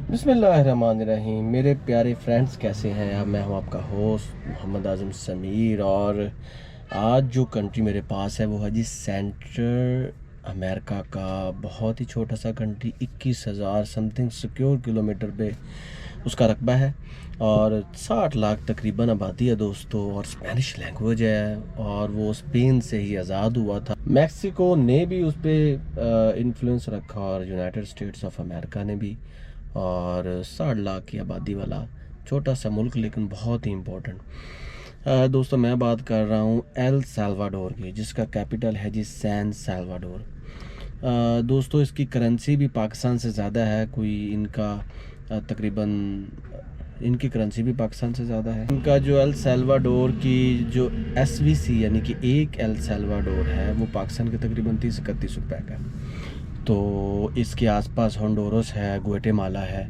बिस्मिल्लाहिर्रहमानिर्रहीम। मेरे प्यारे फ्रेंड्स कैसे हैं आप? मैं हूं आपका होस्ट मोहम्मद आज़म समीर। और आज जो कंट्री मेरे पास है वो है जी सेंट्रल अमेरिका का बहुत ही छोटा सा कंट्री। 21,000 समथिंग सिक्योर किलोमीटर पे उसका रकबा है और 60 लाख तकरीबन आबादी है दोस्तों। और स्पेनिश लैंग्वेज है और वो स्पेन से ही आज़ाद हुआ था। मैक्सिको ने भी उस पर इन्फ्लुएंस रखा और यूनाइटेड स्टेट्स ऑफ अमेरिका ने भी। और 60 लाख की आबादी वाला छोटा सा मुल्क, लेकिन बहुत ही इम्पोर्टेंट। दोस्तों मैं बात कर रहा हूँ एल साल्वाडोर की, जिसका कैपिटल है जी सैन साल्वाडोर। दोस्तों इसकी करेंसी भी पाकिस्तान से ज़्यादा है। कोई इनका तकरीबन इनकी करेंसी भी पाकिस्तान से ज़्यादा है। इनका जो एल साल्वाडोर की जो एसवीसी यानी कि एक एल साल्वाडोर है वो पाकिस्तान के तकरीबन 30-31 रुपए का है। तो इसके आसपास होंडुरास है, ग्वाटेमाला है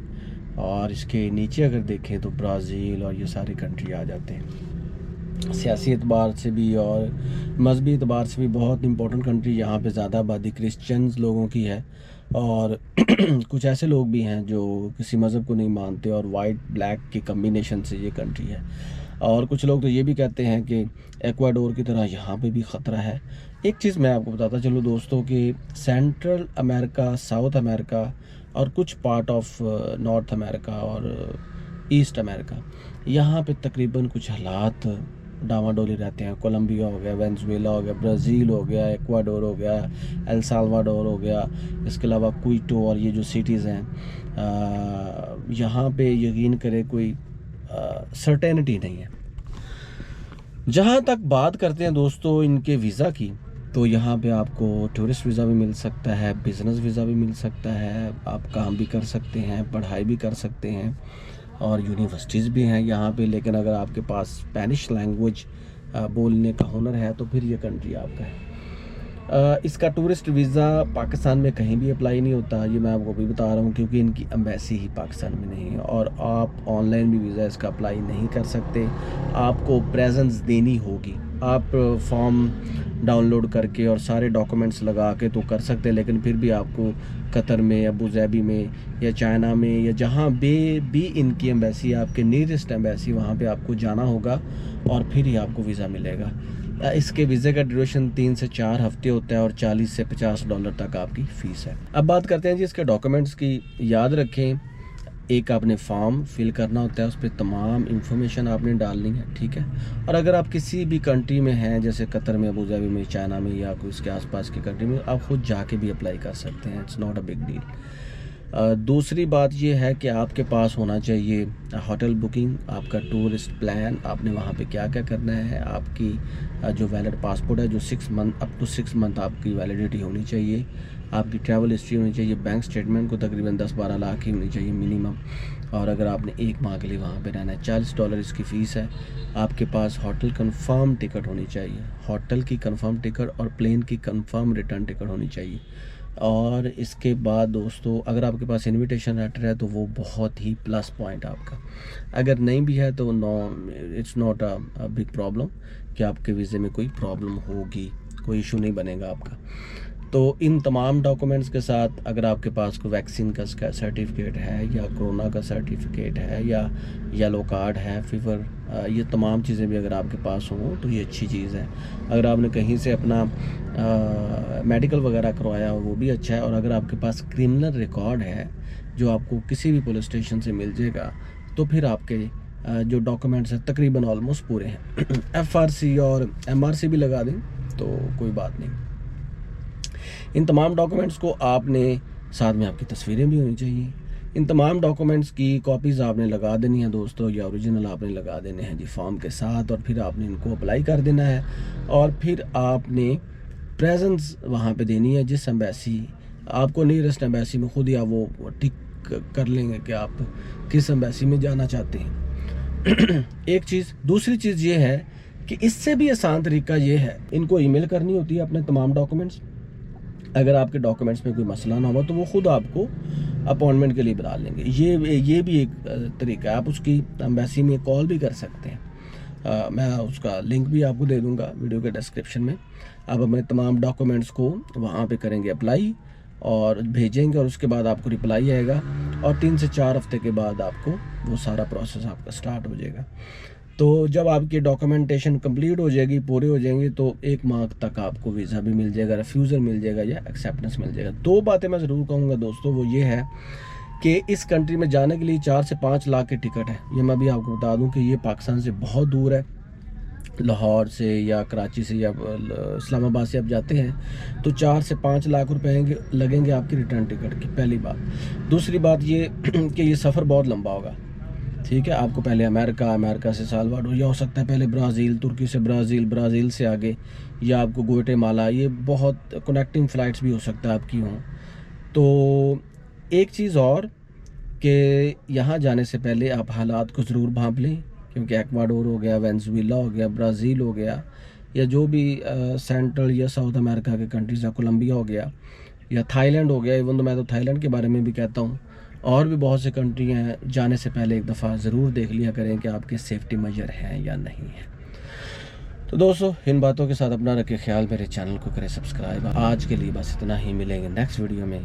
और इसके नीचे अगर देखें तो ब्राज़ील और ये सारी कंट्री आ जाते हैं। सियासी एतबार से भी और मजहबी एतबार से भी बहुत इंपॉर्टेंट कंट्री। यहाँ पे ज़्यादा आबादी क्रिश्चियंस लोगों की है और कुछ ऐसे लोग भी हैं जो किसी मज़हब को नहीं मानते और वाइट ब्लैक के कम्बिनेशन से ये कंट्री है। और कुछ लोग तो ये भी कहते हैं कि एक्वाडोर की तरह यहाँ पे भी ख़तरा है। एक चीज़ मैं आपको बताता चलूँ दोस्तों कि सेंट्रल अमेरिका, साउथ अमेरिका और कुछ पार्ट ऑफ नॉर्थ अमेरिका और ईस्ट अमेरिका, यहाँ पे तकरीबन कुछ हालात डामाडोली रहते हैं। कोलंबिया हो गया, वेनेजुएला हो गया, ब्राज़ील हो गया, एक्वाडोर हो गया, एल साल्वाडोर हो गया, इसके अलावा क्विटो और ये जो सिटीज़ हैं, यहाँ पे यकीन करें कोई सर्टेनिटी नहीं है। जहाँ तक बात करते हैं दोस्तों इनके वीज़ा की, तो यहाँ पे आपको टूरिस्ट वीज़ा भी मिल सकता है, बिज़नेस वीज़ा भी मिल सकता है, आप काम भी कर सकते हैं, पढ़ाई भी कर सकते हैं और यूनिवर्सिटीज़ भी हैं यहाँ पे। लेकिन अगर आपके पास स्पेनिश लैंग्वेज बोलने का हुनर है तो फिर ये कंट्री आपका है। इसका टूरिस्ट वीज़ा पाकिस्तान में कहीं भी अप्लाई नहीं होता, ये मैं आपको भी बता रहा हूँ, क्योंकि इनकी एम्बेसी ही पाकिस्तान में नहीं है। और आप ऑनलाइन भी वीज़ा इसका अप्लाई नहीं कर सकते, आपको प्रेजेंस देनी होगी। आप फॉर्म डाउनलोड करके और सारे डॉक्यूमेंट्स लगा के तो कर सकते हैं, लेकिन फिर भी आपको कतर में, अबू धाबी में या चाइना में या जहाँ भी इनकी एम्बेसी, आपके नियरेस्ट एम्बेसी, वहाँ पे आपको जाना होगा और फिर ही आपको वीज़ा मिलेगा। इसके वीज़े का ड्यूरेशन 3 से 4 हफ्ते होता है और $40 से $50 तक आपकी फ़ीस है। अब बात करते हैं जी इसके डॉक्यूमेंट्स की। याद रखें, एक आपने फॉर्म फिल करना होता है, उस पर तमाम इंफॉर्मेशन आपने डालनी है, ठीक है। और अगर आप किसी भी कंट्री में हैं, जैसे कतर में, अबू धाबी में, चाइना में या कोई उसके आसपास की कंट्री में, आप खुद जाके भी अप्लाई कर सकते हैं। It's not a big deal. दूसरी बात ये है कि आपके पास होना चाहिए होटल बुकिंग, आपका टूरिस्ट प्लान, आपने वहाँ पे क्या क्या करना है, आपकी जो वैलिड पासपोर्ट है जो 6 मंथ अप टू 6 मंथ आपकी वैलिडिटी होनी चाहिए, आपकी ट्रैवल हिस्ट्री होनी चाहिए, बैंक स्टेटमेंट को तकरीबन 10-12 लाख की होनी चाहिए मिनिमम। और अगर आपने 1 माह के लिए वहाँ पे रहना है, $40 इसकी फ़ीस है। आपके पास होटल कंफर्म टिकट होनी चाहिए, होटल की कंफर्म टिकट और प्लेन की कंफर्म रिटर्न टिकट होनी चाहिए। और इसके बाद दोस्तों अगर आपके पास इनविटेशन लेटर है तो वो बहुत ही प्लस पॉइंट आपका। अगर नहीं भी है तो it's not a big problem कि आपके वीज़े में कोई प्रॉब्लम होगी, कोई इशू नहीं बनेगा आपका। तो इन तमाम डॉक्यूमेंट्स के साथ अगर आपके पास कोई वैक्सीन का सर्टिफिकेट है या कोरोना का सर्टिफिकेट है या येलो कार्ड है, फीवर, ये तमाम चीज़ें भी अगर आपके पास हों तो ये अच्छी चीज़ है। अगर आपने कहीं से अपना मेडिकल वगैरह करवाया हो वो भी अच्छा है। और अगर आपके पास क्रिमिनल रिकॉर्ड है जो आपको किसी भी पुलिस स्टेशन से मिल जाएगा तो फिर आपके जो डॉक्यूमेंट्स हैं तकरीबन ऑलमोस्ट पूरे हैं। एफआरसी और एमआरसी भी लगा दें तो कोई बात नहीं। इन तमाम डॉक्यूमेंट्स को आपने, साथ में आपकी तस्वीरें भी होनी चाहिए, इन तमाम डॉक्यूमेंट्स की कॉपीज़ आपने लगा देनी है दोस्तों, या ओरिजिनल आपने लगा देने हैं जी फॉर्म के साथ। और फिर आपने इनको अप्लाई कर देना है और फिर आपने प्रेजेंस वहाँ पे देनी है जिस एम्बेसी आपको, नियरेस्ट एम्बेसी में खुद ही आप वो टिक कर लेंगे कि आप किस एम्बेसी में जाना चाहते हैं। एक चीज़। दूसरी चीज़ ये है कि इससे भी आसान तरीका ये है, इनको ईमेल करनी होती है अपने तमाम डॉक्यूमेंट्स। अगर आपके डॉक्यूमेंट्स में कोई मसला ना हो तो वो खुद आपको अपॉइंटमेंट के लिए बुला लेंगे। ये भी एक तरीका है। आप उसकी एम्बेसी में कॉल भी कर सकते हैं। मैं उसका लिंक भी आपको दे दूंगा वीडियो के डिस्क्रिप्शन में। आप अपने तमाम डॉक्यूमेंट्स को वहाँ पे करेंगे अप्लाई और भेजेंगे और उसके बाद आपको रिप्लाई आएगा और 3 से 4 हफ्ते के बाद आपको वो सारा प्रोसेस आपका स्टार्ट हो जाएगा। तो जब आपकी डॉक्यूमेंटेशन कंप्लीट हो जाएगी, पूरे हो जाएंगे, तो 1 माह तक आपको वीज़ा भी मिल जाएगा, रिफ्यूज़ल मिल जाएगा या एक्सेप्टेंस मिल जाएगा। 2 बातें मैं ज़रूर कहूँगा दोस्तों, वो ये है कि इस कंट्री में जाने के लिए 4 से 5 लाख की टिकट है। ये मैं भी आपको बता दूं कि ये पाकिस्तान से बहुत दूर है। लाहौर से या कराची से या इस्लामाबाद से आप जाते हैं तो 4 से 5 लाख रुपए लगेंगे आपकी रिटर्न टिकट की, पहली बात। दूसरी बात ये कि ये सफ़र बहुत लंबा होगा, ठीक है। आपको पहले अमेरिका से सालवाडोर, या हो सकता है पहले ब्राज़ील, तुर्की से ब्राज़ील से आगे, या आपको ग्वाटेमाला, ये बहुत कनेक्टिंग फ़्लाइट्स भी हो सकता है आपकी हों। तो एक चीज़ और कि यहाँ जाने से पहले आप हालात को ज़रूर भांप लें, क्योंकि एक्वाडोर हो गया, वेनेजुएला हो गया, ब्राज़ील हो गया, या जो भी सेंट्रल या साउथ अमेरिका के कंट्रीज़ है, कोलंबिया हो गया या थाईलैंड हो गया। इवन तो मैं तो थाईलैंड के बारे में भी कहता हूँ, और भी बहुत से कंट्री हैं। जाने से पहले एक दफ़ा ज़रूर देख लिया करें कि आपके सेफ्टी मेजर हैं या नहीं है। तो दोस्तों, इन बातों के साथ अपना रखें ख्याल, मेरे चैनल को करें सब्सक्राइब। आज के लिए बस इतना ही, मिलेंगे नेक्स्ट वीडियो में।